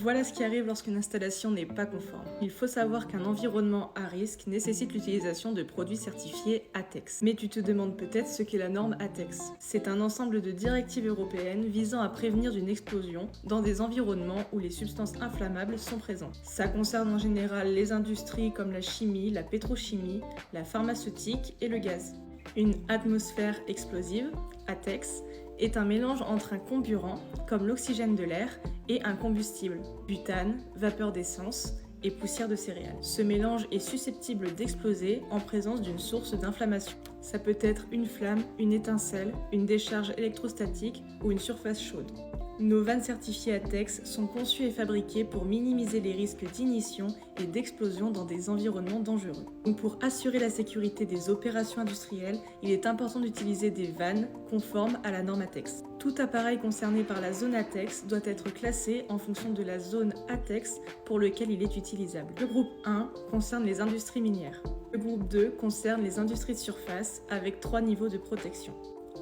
Voilà ce qui arrive lorsqu'une installation n'est pas conforme. Il faut savoir qu'un environnement à risque nécessite l'utilisation de produits certifiés ATEX. Mais tu te demandes peut-être ce qu'est la norme ATEX. C'est un ensemble de directives européennes visant à prévenir d'une explosion dans des environnements où les substances inflammables sont présentes. Ça concerne en général les industries comme la chimie, la pétrochimie, la pharmaceutique et le gaz. Une atmosphère explosive, ATEX, est un mélange entre un comburant, comme l'oxygène de l'air, et un combustible, butane, vapeur d'essence et poussière de céréales. Ce mélange est susceptible d'exploser en présence d'une source d'inflammation. Ça peut être une flamme, une étincelle, une décharge électrostatique ou une surface chaude. Nos vannes certifiées ATEX sont conçues et fabriquées pour minimiser les risques d'ignition et d'explosion dans des environnements dangereux. Donc pour assurer la sécurité des opérations industrielles, il est important d'utiliser des vannes conformes à la norme ATEX. Tout appareil concerné par la zone ATEX doit être classé en fonction de la zone ATEX pour lequel il est utilisable. Le groupe 1 concerne les industries minières. Le groupe 2 concerne les industries de surface avec 3 niveaux de protection.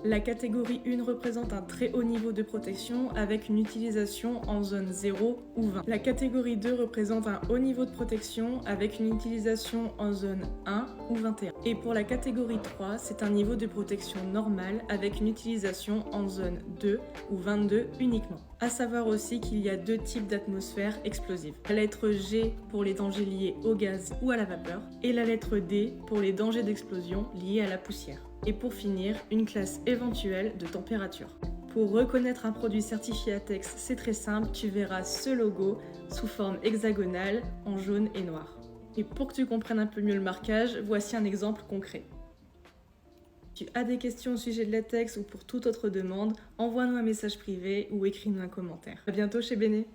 La catégorie 1 représente un très haut niveau de protection avec une utilisation en zone 0 ou 20. La catégorie 2 représente un haut niveau de protection avec une utilisation en zone 1 ou 21. Et pour la catégorie 3, c'est un niveau de protection normal avec une utilisation en zone 2 ou 22 uniquement. À savoir aussi qu'il y a 2 types d'atmosphères explosives. La lettre G pour les dangers liés au gaz ou à la vapeur et la lettre D pour les dangers d'explosion liés à la poussière. Et pour finir, une classe éventuelle de température. Pour reconnaître un produit certifié ATEX, c'est très simple, tu verras ce logo sous forme hexagonale en jaune et noir. Et pour que tu comprennes un peu mieux le marquage, voici un exemple concret. Si tu as des questions au sujet de l'ATEX ou pour toute autre demande, envoie-nous un message privé ou écris-nous un commentaire. À bientôt chez Béné.